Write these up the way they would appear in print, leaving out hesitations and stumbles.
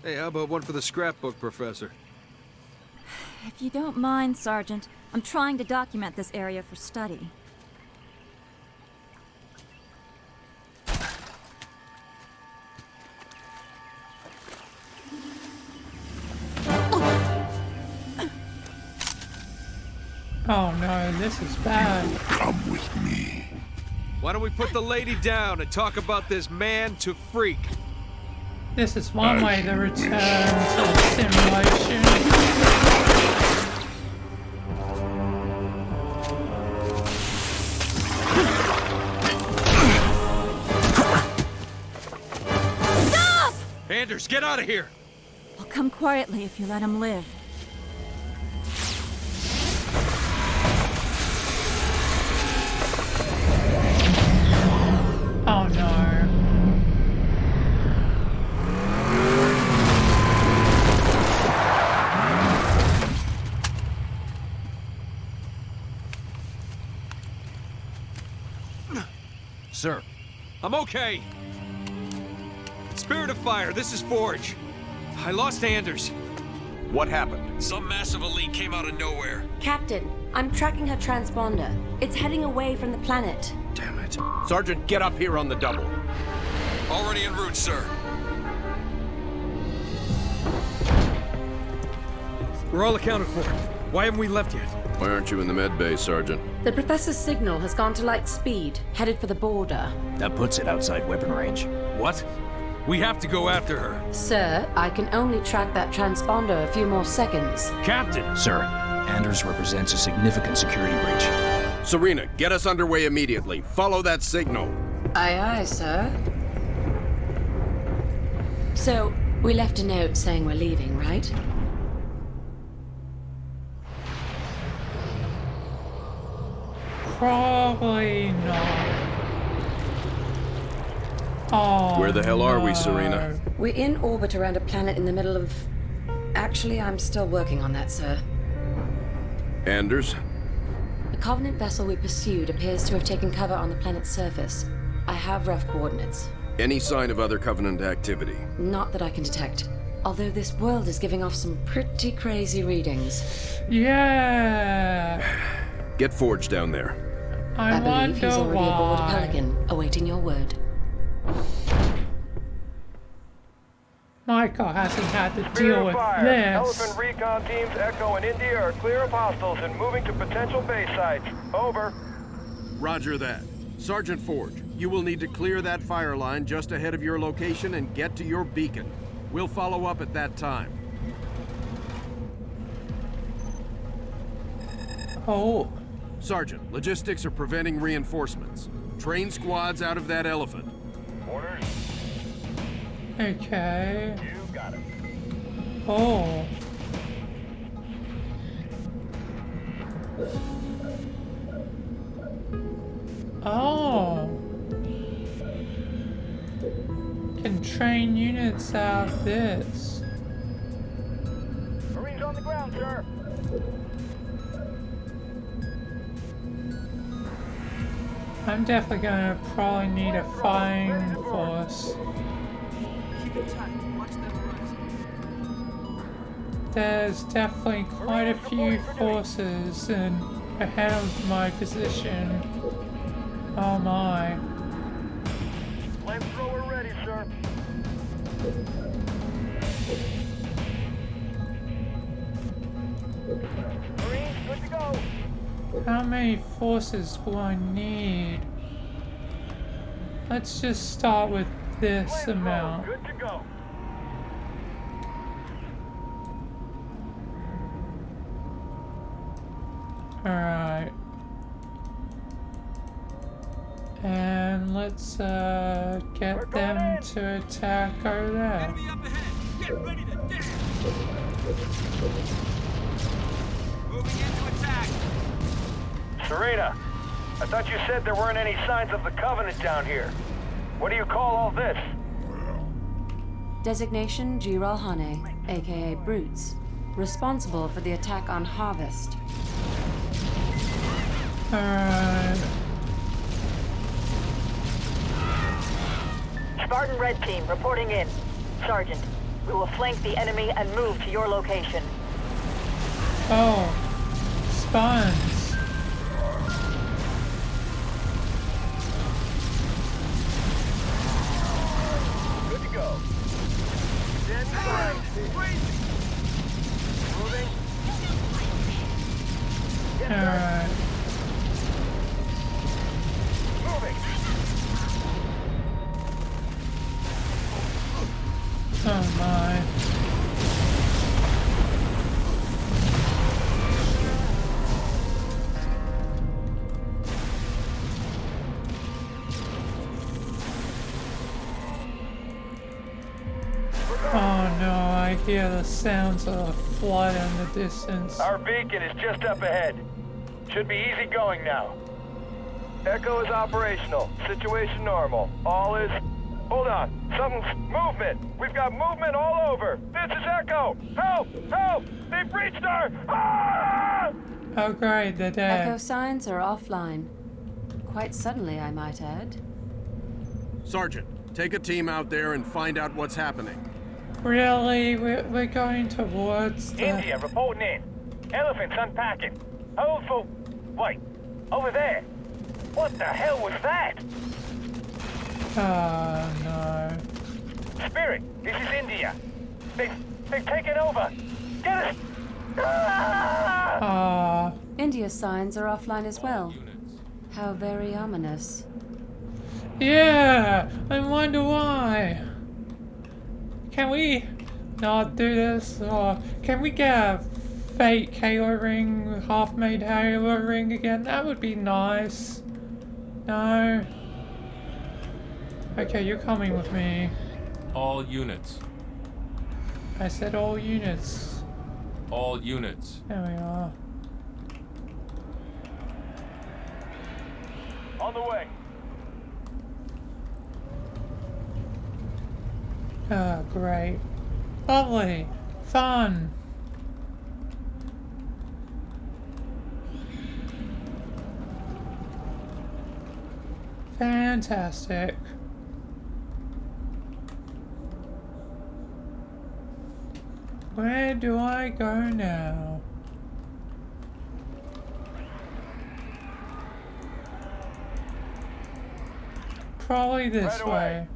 Hey, how about one for the scrapbook, Professor? If you don't mind, Sergeant, I'm trying to document this area for study. Oh no, this is bad. Come with me. Why don't we put the lady down and talk about this man to freak? This is one way to return to simulation. Stop! Anders, get out of here! I'll come quietly if you let him live. Oh no. Sir. I'm okay. Spirit of Fire, this is Forge. I lost Anders. What happened? Some massive elite came out of nowhere. Captain, I'm tracking her transponder. It's heading away from the planet. Damn it. Sergeant, get up here on the double. Already en route, sir. We're all accounted for. Why haven't we left yet? Why aren't you in the med bay, Sergeant? The Professor's signal has gone to light speed, headed for the border. That puts it outside weapon range. What? We have to go after her. Sir, I can only track that transponder a few more seconds. Captain! Sir, Anders represents a significant security breach. Serena, get us underway immediately. Follow that signal. Aye, aye, sir. So, we left a note saying we're leaving, right? Probably not. Oh, Where the hell are we, no. Serena? We're in orbit around a planet in the middle of... Actually, I'm still working on that, sir. Anders? The Covenant vessel we pursued appears to have taken cover on the planet's surface. I have rough coordinates. Any sign of other Covenant activity? Not that I can detect. Although this world is giving off some pretty crazy readings. Yeah. Get Forge down there. I believe wonder he's already aboard a why. Pelican, awaiting your word. Michael hasn't had to deal with this. Elephant recon teams Echo and India are clear of hostiles and moving to potential base sites. Over. Roger that. Sergeant Forge, you will need to clear that fire line just ahead of your location and get to your beacon. We'll follow up at that time. Oh. Sergeant, logistics are preventing reinforcements. Train squads out of that elephant. Orders. Okay. You got it. Oh. Oh. Can train units out of this. Marines on the ground, sir. I'm definitely gonna probably need a firing force. There's definitely quite a few forces ahead of my position. Oh my. Flamethrower ready, sir. Marines, good to go. How many forces will I need? Let's just start with this Flamethrower, amount. good to go. Alright. And let's get them to attack over there. Enemy up ahead! Get ready to dash! Moving into attack! Serena, I thought you said there weren't any signs of the Covenant down here. What do you call all this? Designation Giral Hane, aka Brutes. Responsible for the attack on Harvest. Alright. Spartan Red Team reporting in. Sergeant, We will flank the enemy and move to your location. Oh, spawns. Good to go. Standing by. Moving. Yes, sir. Alright. Moving. Oh my. Oh no, I hear the sounds of a flood in the distance. Our beacon is just up ahead. Should be easy going now. Echo is operational. Situation normal. All is... Hold on. Something's... Movement! We've got movement all over! This is Echo! Help! Help! They've breached our... Ah! Oh great, they're dead. Echo signs are offline. Quite suddenly, I might add. Sergeant, take a team out there and find out what's happening. Really? We're going towards the... India reporting in. Elephants unpacking. Hold for... Wait. Over there. What the hell was that? Oh no. Spirit, this is India. They've taken over. Get us! Ah! Ah. India's signs are offline as well. How very ominous. Yeah, I wonder why. Can we not do this? Or can we get a fake Halo ring, half-made Halo ring again? That would be nice. No. Okay, you're coming with me. All units. I said all units. All units. There we are. On the way. Oh, great. Lovely. Fun. Fantastic. Where do I go now? Probably this Right away. way.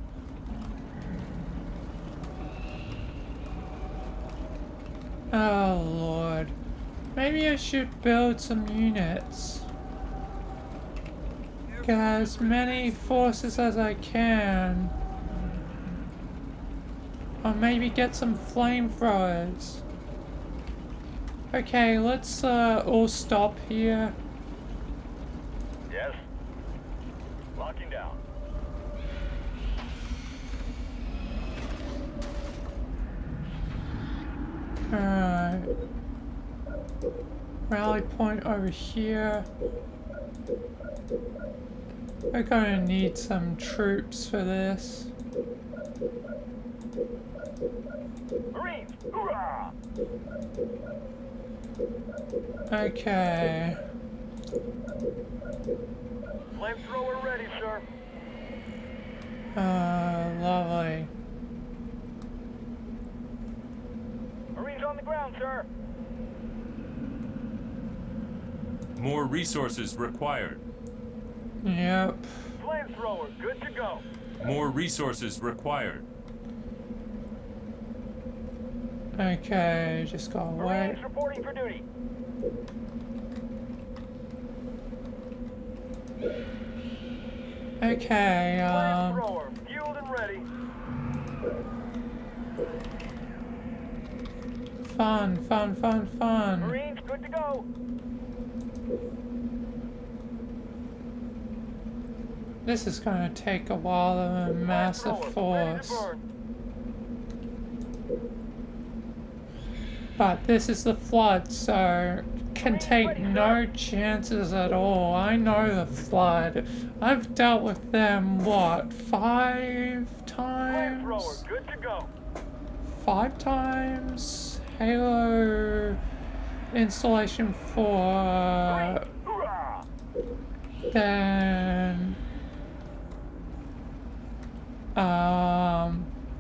Oh Lord. Maybe I should build some units. Get as many forces as I can. Or maybe get some flamethrowers. Okay, let's all stop here. Yes. Locking down. Alright. Rally point over here. We're gonna need some troops for this. Marines, hoorah! Okay. Flamethrower ready, sir. Lovely. Marines on the ground, sir. More resources required. Yep. Flamethrower, good to go. More resources required. Okay, just gotta wait. Marines reporting for duty. Okay, Flamethrower, fueled and ready. fun. Marines, good to go. This is gonna take a while of a massive Flamethrower, ready to force. burn. But this is the flood, so can take no chances at all. I know the flood. I've dealt with them, what, 5 times? Flamethrower, good to go. 5 times? Halo installation 4. Hoorah! Then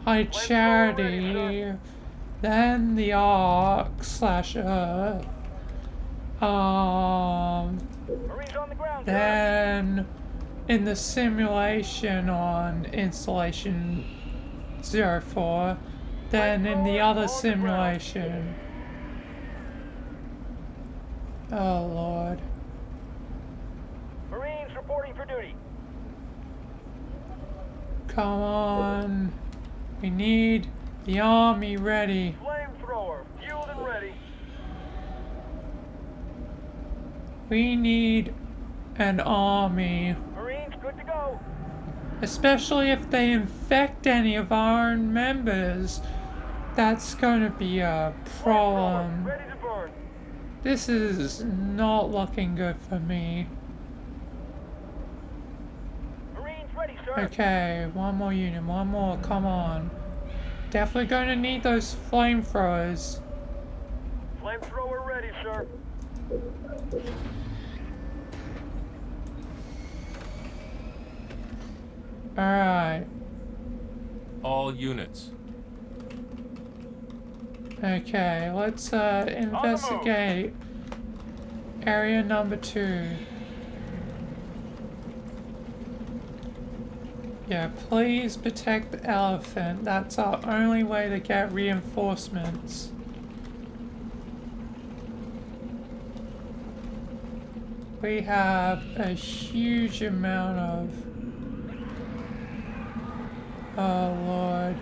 High Charity, then the Ark slash Earth, Marines on the ground, sir. then in the simulation on installation 04, then in the other simulation. Oh Lord. Marines reporting for duty. Come on. We need the army ready. Flamethrower, fueled and ready. We need an army. Marines, good to go. Especially if they infect any of our own members. That's gonna be a problem. Ready to burn. This is not looking good for me. Marines ready, sir. Okay, one more unit, one more, come on. Definitely gonna need those flamethrowers. Flamethrower ready, sir. Alright, All units. okay, let's investigate area number 2. Yeah, please protect the elephant. That's our only way to get reinforcements. We have a huge amount of... Oh Lord.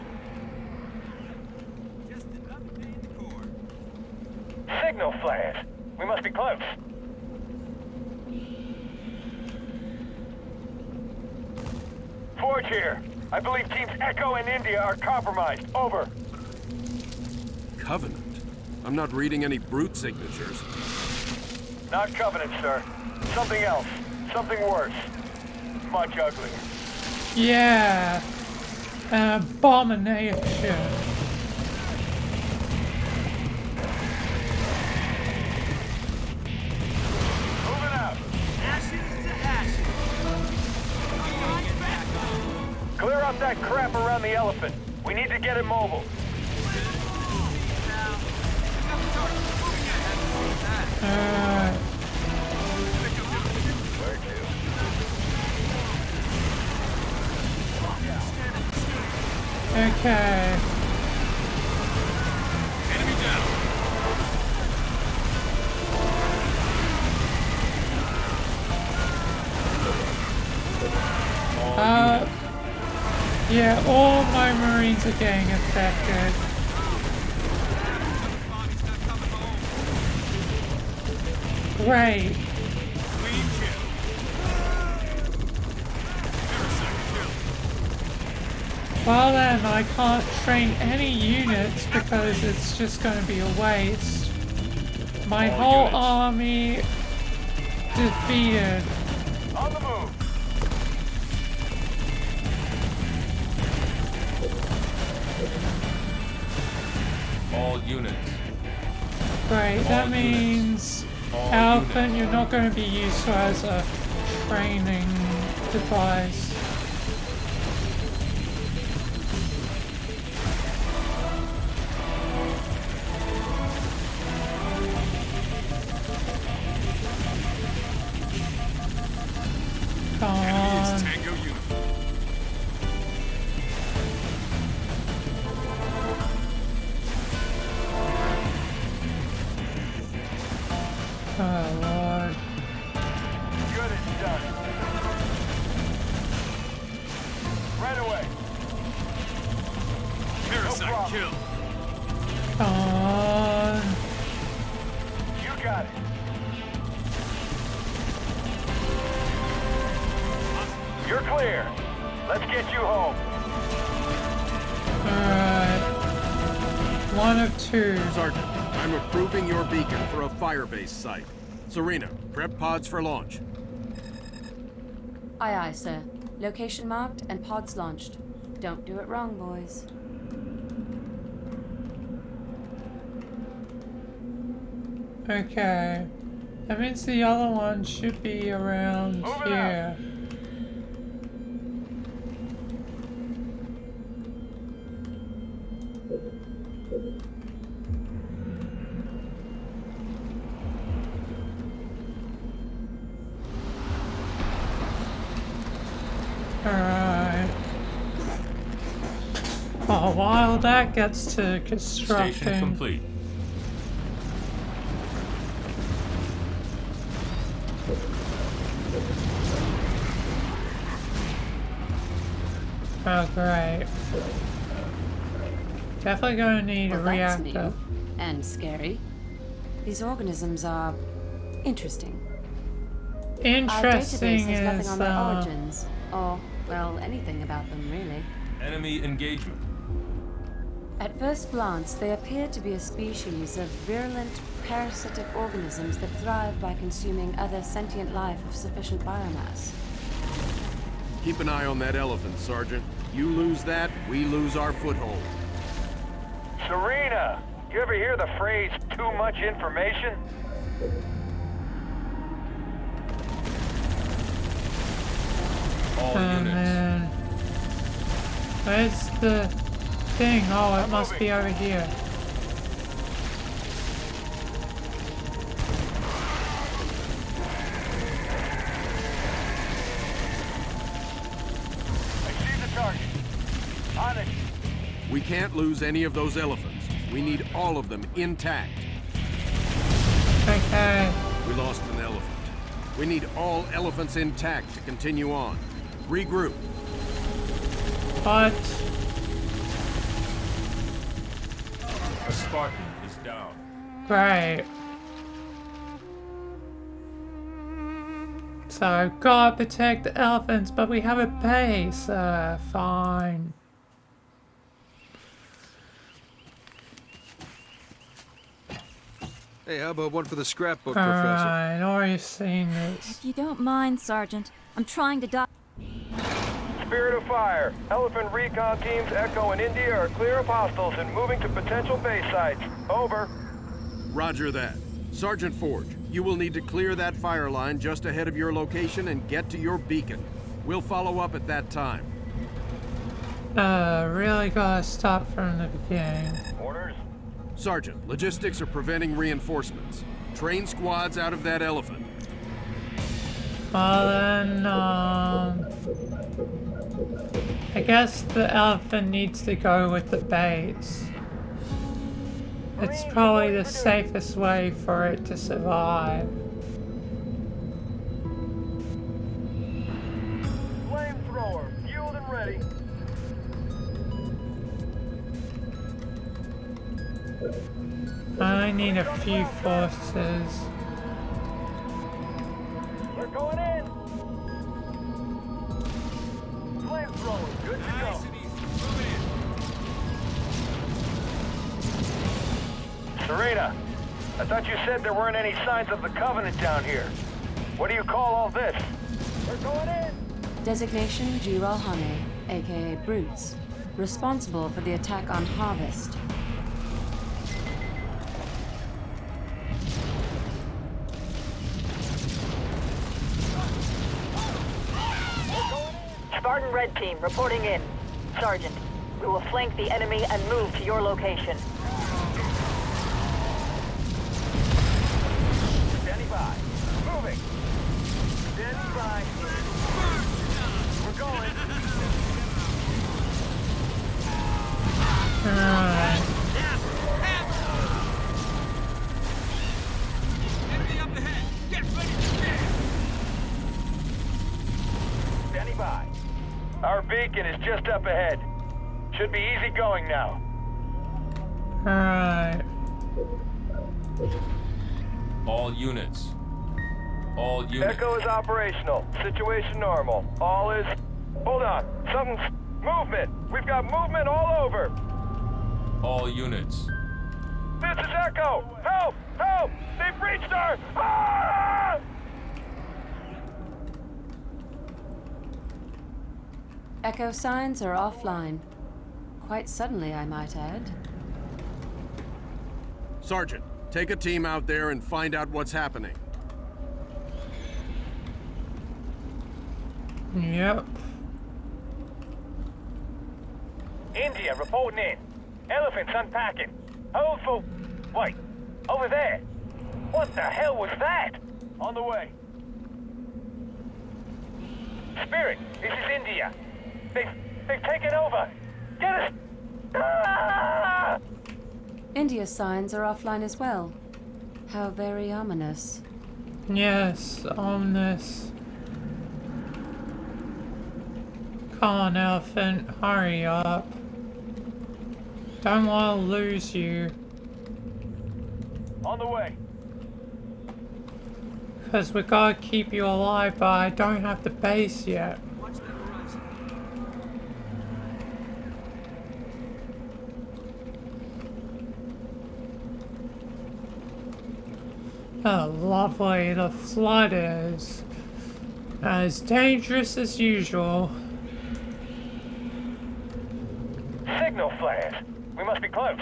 Signal flash. We must be close. Forge here. I believe teams Echo and India are compromised. Over. Covenant? I'm not reading any brute signatures. Not Covenant, sir. Something else. Something worse. Much uglier. Yeah, an abomination. Moving out. Clear up that crap around the elephant. We need to get it mobile. Okay. Enemy down. Yeah, all my Marines are getting affected. Great. Clean kill. Well then, I can't train any units because it's just going to be a waste. My whole army defeated. On the move. All units. Great, that means Elephant, you're not going to be useful as a training device. Come on. Tango uniform. Oh Lord. Good as done. Right away. Parasite problem. kill. Come on. You got it. You're clear. Let's get you home. Alright. One of two. Sergeant, I'm approving your beacon for a firebase site. Serena, prep pods for launch. Aye, aye, sir. Location marked and pods launched. Don't do it wrong, boys. Okay. That means the other one should be around Moving here. Alright. Oh, while that gets to Station constructing. complete. Oh, great. Definitely gonna need a Well, that's reactor. new and scary. These organisms are interesting. Our Interesting database has nothing is on their origins, or, well, anything about them, really. Enemy engagement. At first glance, they appear to be a species of virulent, parasitic organisms that thrive by consuming other sentient life of sufficient biomass. Keep an eye on that elephant, Sergeant. You lose that, we lose our foothold. Serena, you ever hear the phrase, too much information? All oh units. man. Where's the thing? Oh, it must be over here. I see the target. On it. We can't lose any of those elephants. We need all of them intact. Okay. We lost an elephant. We need all elephants intact to continue on. Regroup. But A Spartan is down. great. So gotta protect the elephants, but we have a base. Fine. Hey, how about one for the scrapbook, Professor? Alright, already seen this. If you don't mind, Sergeant, I'm trying to Spirit of fire. Elephant recon teams Echo and India are clear of hostiles and moving to potential base sites. Over. Roger that. Sergeant Forge, you will need to clear that fire line just ahead of your location and get to your beacon. We'll follow up at that time. Really gotta start from the beginning. Orders. Sergeant, logistics are preventing reinforcements. Train squads out of that elephant. Well then, I guess the elephant needs to go with the base. It's probably the safest way for it to survive. Flamethrower. Fueled and ready. I need a few forces. We're going in. Flamethrower. Good to go. Serena, I thought you said there weren't any signs of the Covenant down here. What do you call all this? We're going in. Designation Jiralhane, aka Brutes, responsible for the attack on Harvest. Spartan Red Team reporting in. Sergeant, we will flank the enemy and move to your location. Standing by. Moving. Standing by. We're going. Alright. Standing by. Our beacon is just up ahead. Should be easy going now. Alright. All units. All units. Echo is operational. Situation normal. All is... Hold on. Something's... Movement! We've got movement all over! All units. This is Echo! Help! Help! They breached our... Ah! Echo signs are offline. Quite suddenly, I might add. Sergeant, take a team out there and find out what's happening. Yep. India reporting in. Elephant's unpacking. Hold for... Wait. Over there. What the hell was that? On the way. Spirit, this is India. They've taken over. Get us... Ah! India's signs are offline as well. How very ominous. Yes, ominous. Come on, Elephant, hurry up. Don't want to lose you. On the way. Because we gotta keep you alive, but I don't have the base yet. Oh, lovely, the flood is as dangerous as usual. Signal flares. We must be close.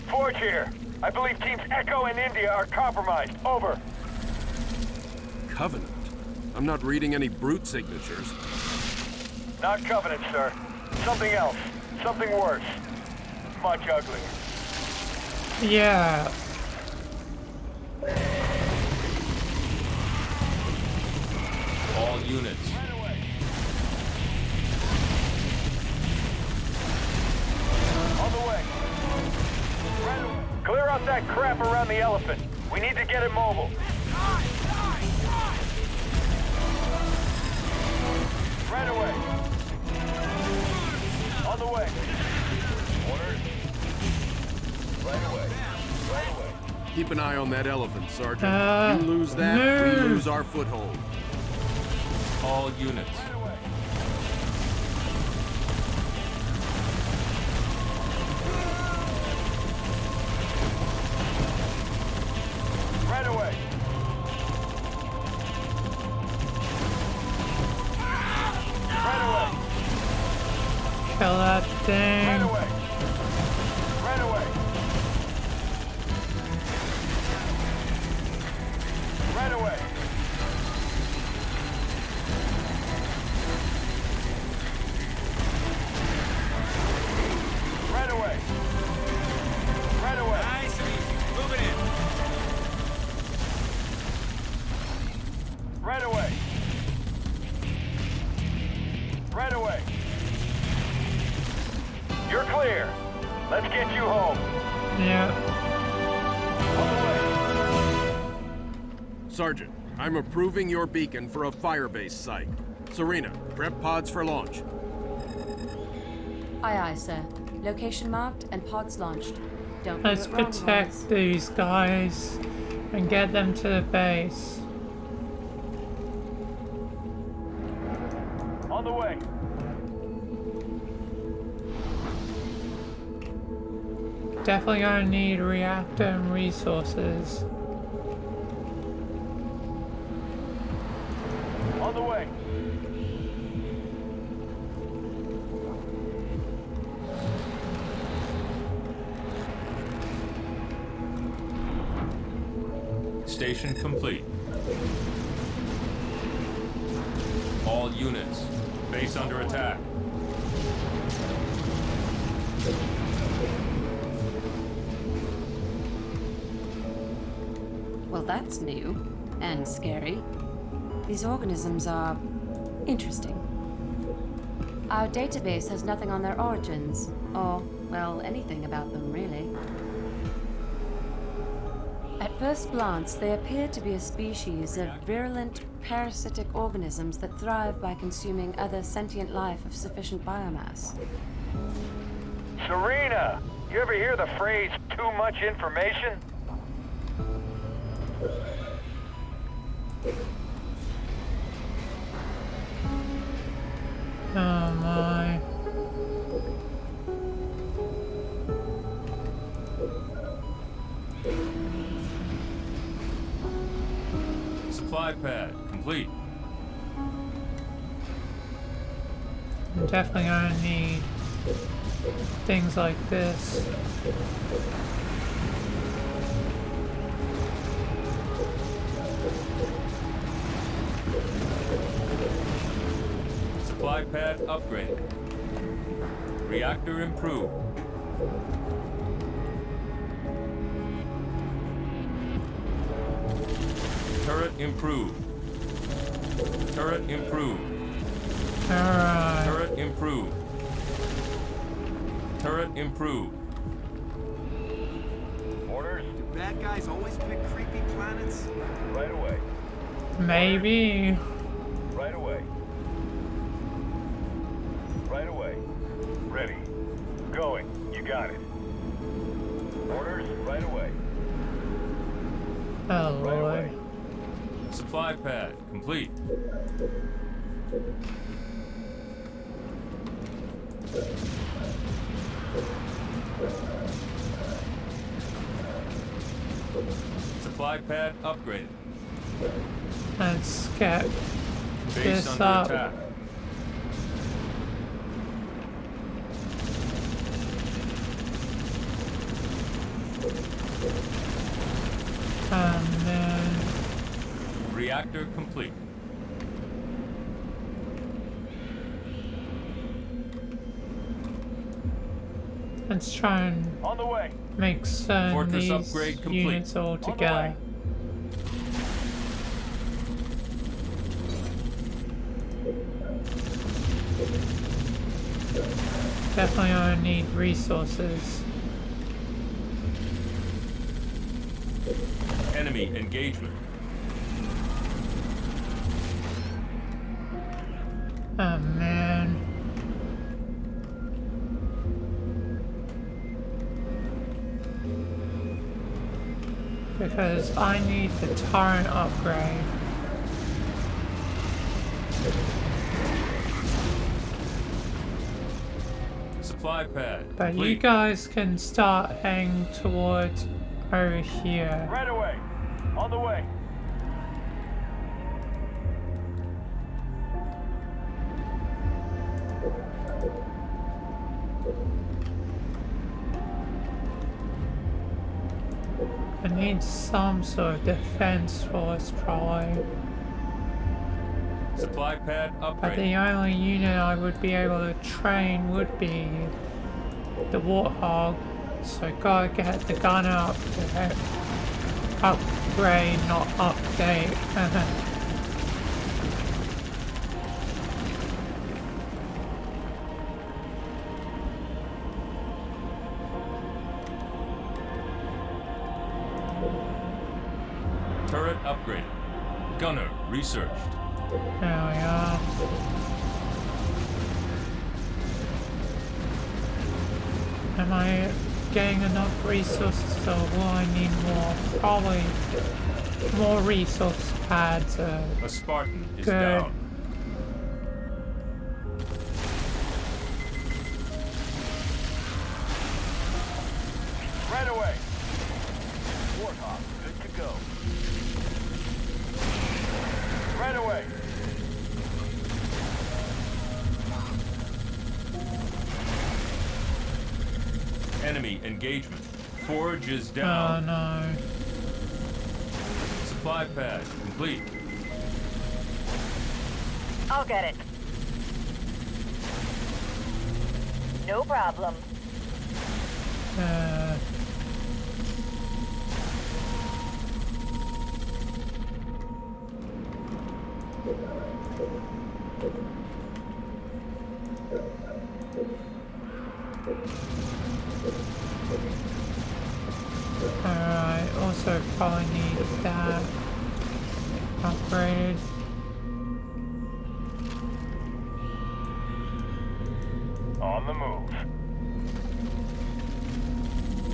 Forge here. I believe teams Echo and India are compromised. Over. Covenant? I'm not reading any brute signatures. Not Covenant, sir. Something else. Something worse. Much uglier. Yeah. All units. On the way. Clear out that crap around the elephant. We need to get it mobile. Right away. On the way. Orders. Right away. Right away. Keep an eye on that elephant, Sergeant. You lose that, we lose our foothold. All units. Right away. Right away. Kill that thing. Right away. Right away. Right away. Right away. Right away. Nice and easy. Move it in. Right away. Right away. You're clear. Let's get you home. Yeah. On the way. Sergeant, I'm approving your beacon for a firebase site. Serena, prep pods for launch. Aye, aye, sir. Location marked and pods launched. Don't Let's do it wrong, protect boys. these guys and get them to the base. On the way. Definitely gonna need reactor and resources. On the way. Station complete. All units. Base under attack. Well, that's new and scary. These organisms are interesting. Our database has nothing on their origins, or, well, anything about them, really. At first glance, they appear to be a species of virulent, parasitic organisms that thrive by consuming other sentient life of sufficient biomass. Serena, you ever hear the phrase, too much information? Oh my. Supply pad complete. I'm definitely gonna need things like this. Supply pad upgraded. Reactor improved. Turret improved. Turret improved. Alright. Turret improved. Turret improved. Orders? Do bad guys always pick creepy planets? Right away. Maybe. Right away. Right away. Ready. Going. You got it. Orders? Right away. Oh Right lord. away. Supply pad complete. Supply pad upgraded. Let's get Base this under up. attack. And then Reactor complete. let's try and On the way. make certain Fortress these upgrade complete. units all the way. together. Definitely gonna need resources. Enemy engagement. Oh man. Because I need the turret upgrade. Supply pad But you complete. guys can start heading towards over here. Right away. On the way. I need some sort of defense force probably. Supply pad But upgraded. the only unit I would be able to train would be the Warthog. So gotta get the gun up to upgrade, not update. Turret upgraded. Gunner researched. There we are. Am I getting enough resources or will I need more? Probably more resource pads. A Spartan is Good. down. Right away. Warthog, good to go. Right away. Enemy engagement. Forge is Oh down. no. Supply pad complete. I'll get it. No problem. Alright, also probably need that upgraded. On the move.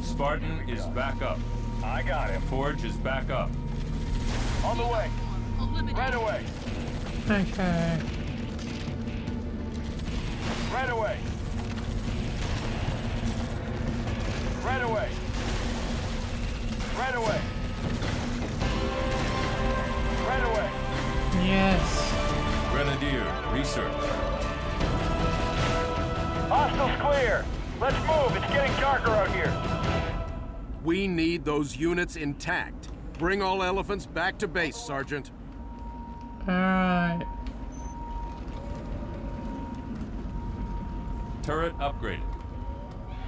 Spartan is back up. I got him. Forge is back up. On the way. Right away. Okay. Right away. Right away. Right away. Right away. Yes. Grenadier research. Hostiles clear. Let's move. It's getting darker out here. We need those units intact. Bring all elephants back to base, Sergeant. Alright. Turret upgraded.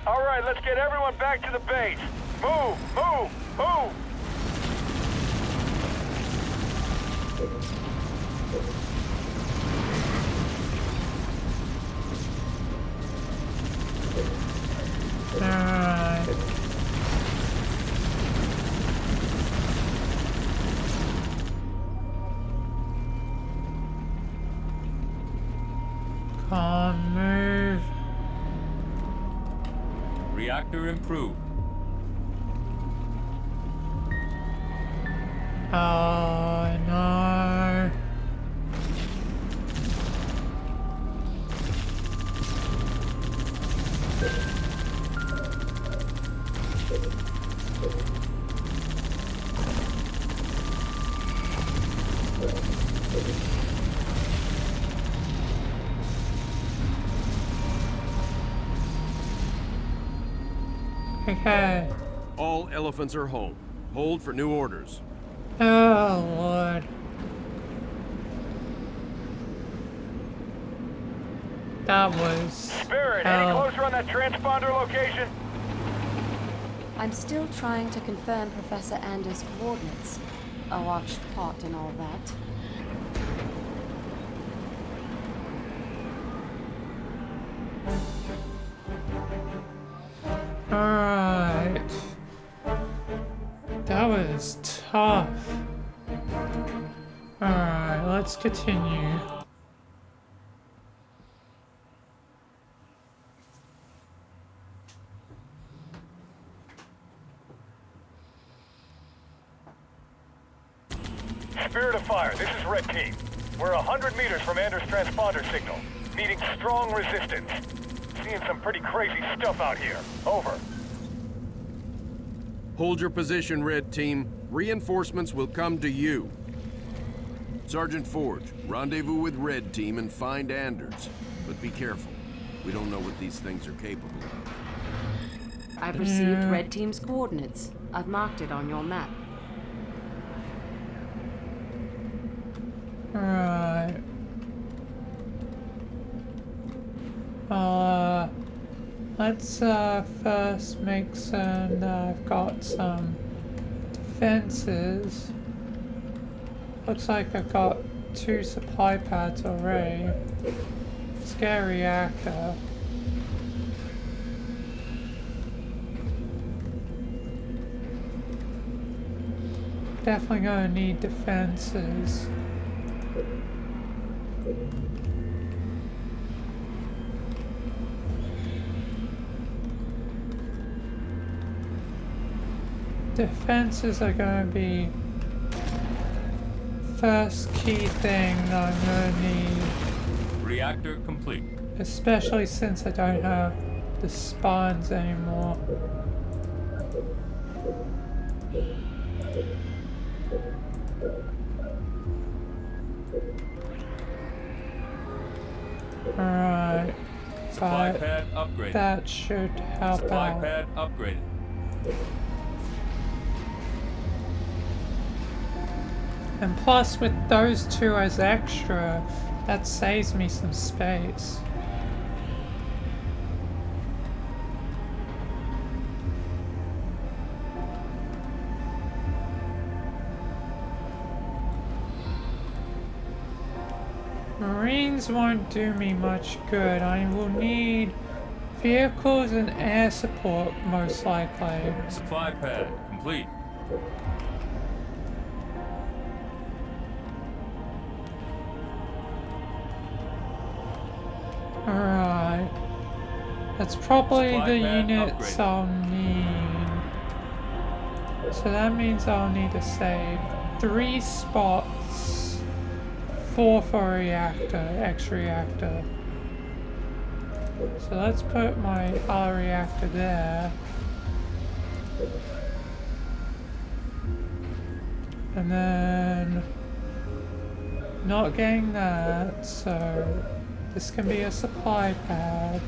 All right, let's get everyone back to the base. Move, move, move! Alright. Can't move. Reactor improved. Oh no. Okay. All elephants are home. Hold for new orders. Oh Lord. That was Spirit, hell. any closer on that transponder location? I'm still trying to confirm Professor Anders' coordinates. A watched pot and all that. Alright. That was tough. Alright, let's continue. Spirit of Fire, this is Red Team. We're 100 meters from Anders' transponder signal. Needing strong resistance. Seeing some pretty crazy stuff out here. Over. Hold your position, Red Team. Reinforcements will come to you. Sergeant Forge, rendezvous with Red Team and find Anders. But be careful. We don't know what these things are capable of. I've received Red Team's coordinates. I've marked it on your map. Alright. Let's first make certain that I've got some defenses. Looks like I've got 2 supply pads already. Scary reactor. Definitely gonna need defenses. Defenses are going to be first key thing that I'm going to need. Reactor complete. Especially since I don't have the spawns anymore. Alright. Supply pad upgraded. That should help Supply out. pad upgraded. And plus, with those 2 as extra, that saves me some space. Marines won't do me much good. I will need vehicles and air support, most likely. Supply pad complete. Alright. That's probably Supply the pad units upgraded. I'll need. So that means I'll need to save 3 spots. 4 for a reactor, X-reactor. So let's put my R reactor there. And then not getting that, so this can be a supply pad.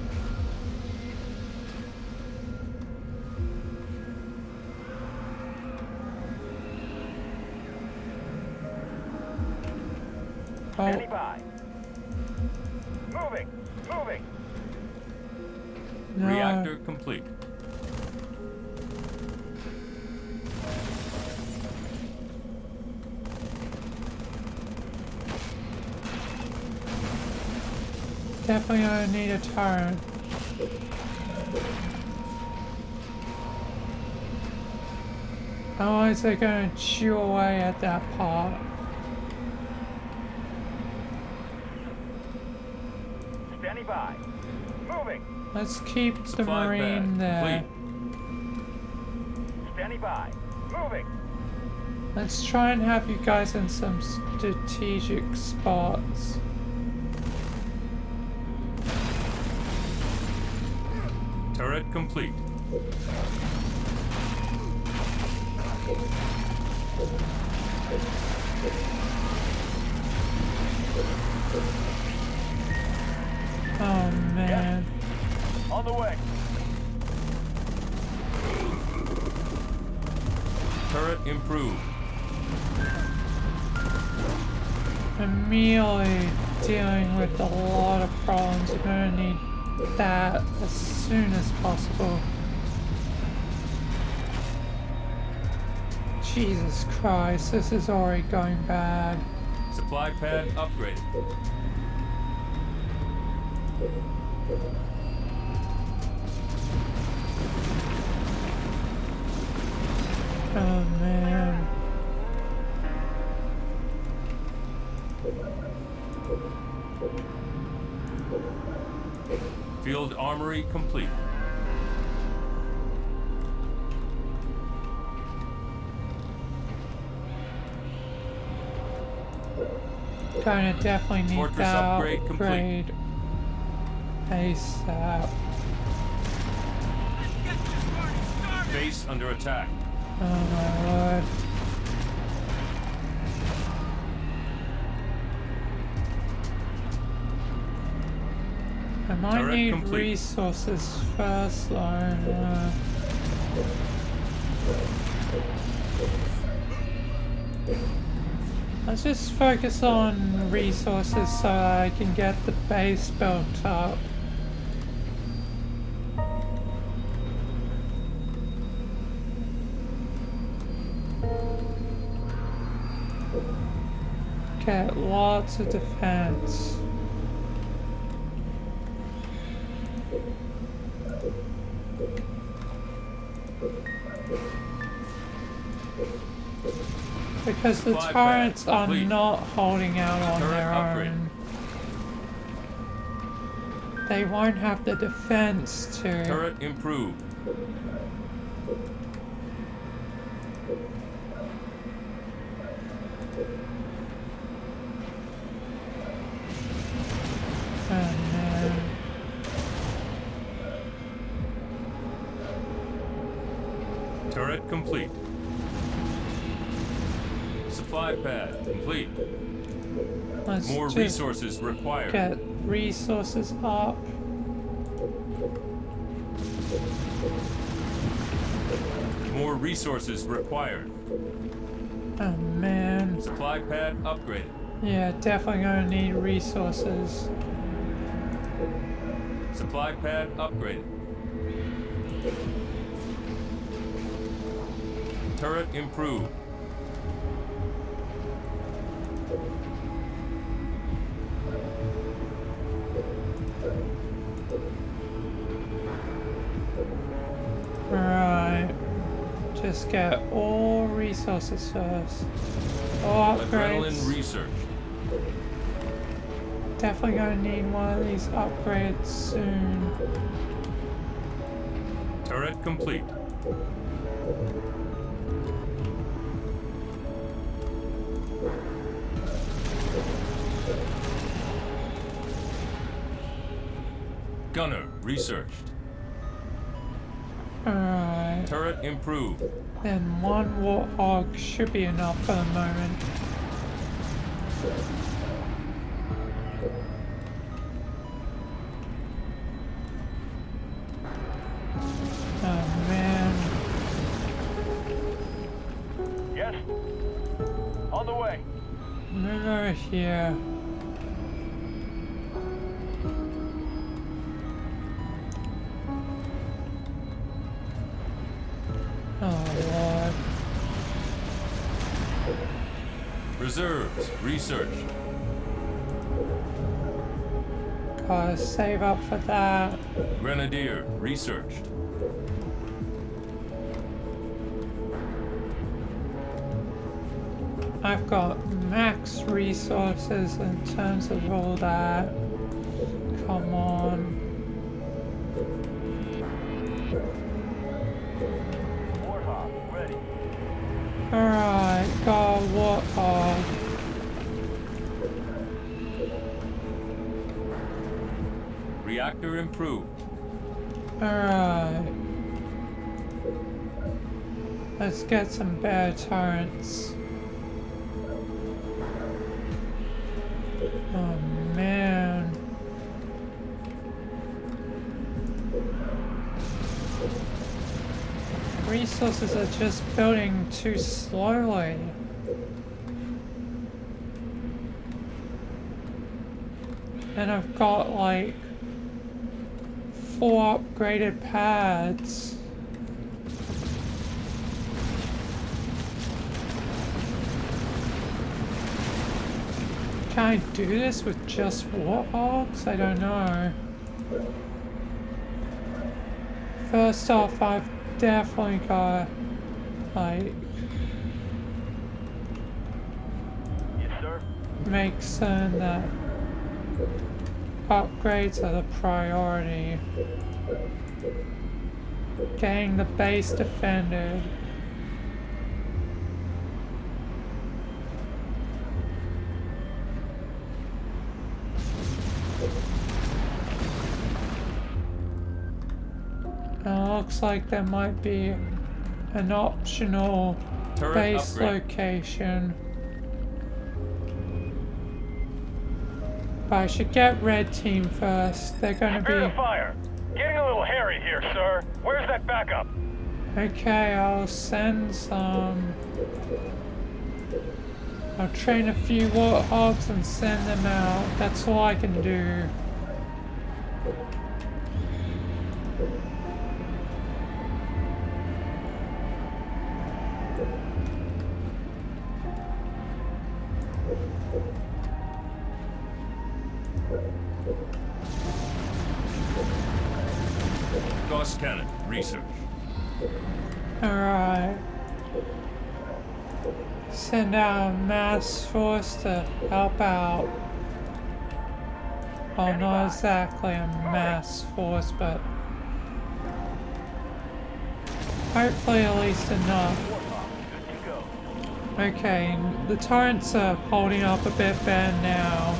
Standing by. Moving, moving. No. Reactor complete. Definitely gonna need a turret. Otherwise they're gonna chew away at that part. Standing by. Moving. Let's keep the Supply Marine pad there. complete. Standing by. Moving. Let's try and have you guys in some strategic spots. Turret complete. Oh man. On the way. Turret improved. Immediately dealing with a lot of problems. We're gonna need that as soon as possible. Jesus Christ, this is already going bad. Supply pad upgraded. Oh man. Field armory complete. Gonna definitely need Fortress that upgrade complete. upgrade ASAP. Base under attack. Oh my lord. I might Turret need complete. resources first though. Let's just focus on resources so I can get the base built up. Get lots of defense. Because the Supply turrets pad are complete. not holding out on Turret their upgrade. own. They won't have the defense to. Turret improved. Oh no. Turret complete. Supply pad complete. Let's More just resources required. get resources up. More resources required. Oh man. Supply pad upgraded. Yeah, definitely gonna need resources. Supply pad upgraded. Turret improved. Right. Just get all resources first. All Adrenaline upgrades. research. Definitely gonna need one of these upgrades soon. Turret complete. Gunner researched. Alright. Turret improved. Then one warthog should be enough for the moment. Oh man. Yes. On the way. Move over here. Reserves researched. Gotta save up for that. Grenadier researched. I've got max resources in terms of all that. Come on. Warthog, ready. Alright, got a Warthog. Reactor improved. Alright. Let's get some better turrets. Oh man. Resources are just building too slowly. And I've got like 4 upgraded pads. Can I do this with just Warthogs? I don't know. First off, I've definitely got like Yes, sir. make certain that upgrades are the priority. Getting the base defended. It looks like there might be an optional Turret base upgrade. location. But I should get red team first. They're gonna Spirit of be... fire. Getting a little hairy here, sir. Where's that backup? Okay, I'll send some... I'll train a few Warthogs and send them out. That's all I can do. Gauss cannon research. Alright. Send out a mass force to help out. Well, not exactly a mass force, but hopefully at least enough. Okay, the turrets are holding up a bit better now.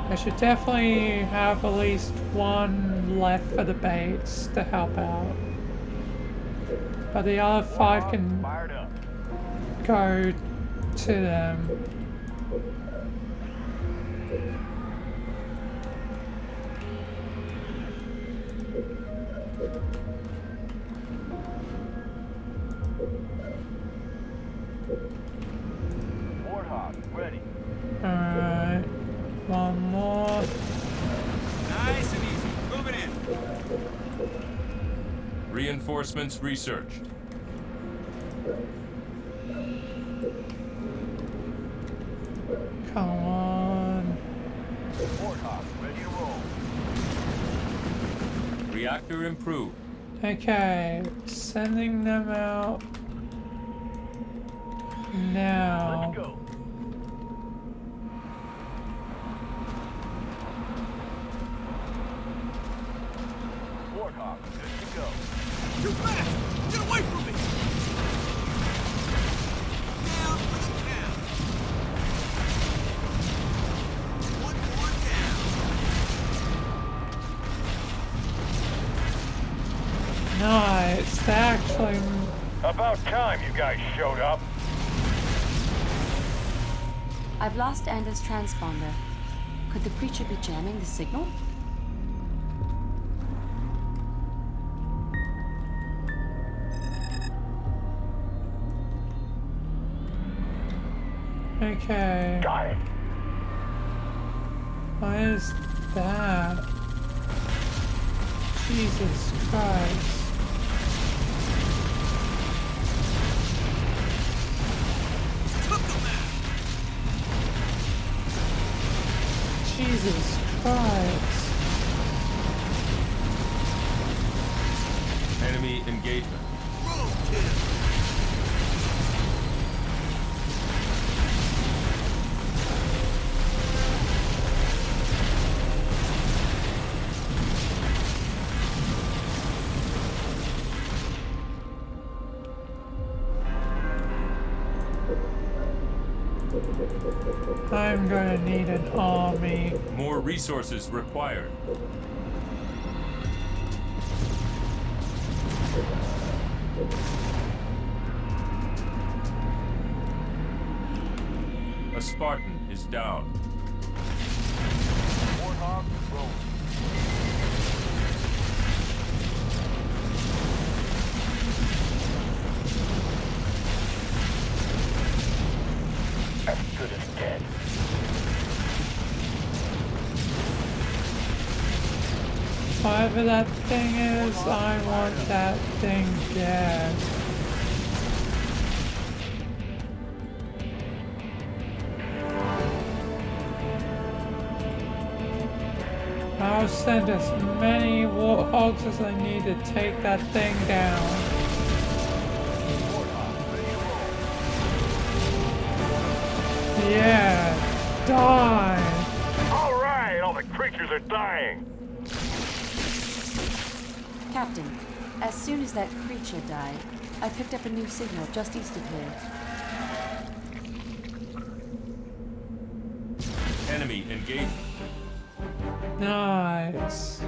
I should definitely have at least one left for the baits to help out. But the other 5 can go to them. Warthog, ready. Alright. One more. Nice and easy. Moving in. Reinforcements researched. Come on. Warthog, ready to roll. Reactor improved. Okay, sending them out now. Let's go. Warthog, good to go. You bastard! Get away from me! Down for the count. One more down. Nice, they actually... About time you guys showed up. I've lost Anders' transponder. Could the creature be jamming the signal? Okay. Got it. What is that? Jesus Christ. Jesus Christ. Enemy engagement. Roadkill. I'm gonna need an army. More resources required. A Spartan is down. Warthog, roll. As good as dead. Whatever that thing is, I want that thing dead. I'll send as many warthogs as I need to take that thing down. Yeah, die! All right, all the creatures are dying. Captain, as soon as that creature died, I picked up a new signal just east of here. Enemy engagement. Nice.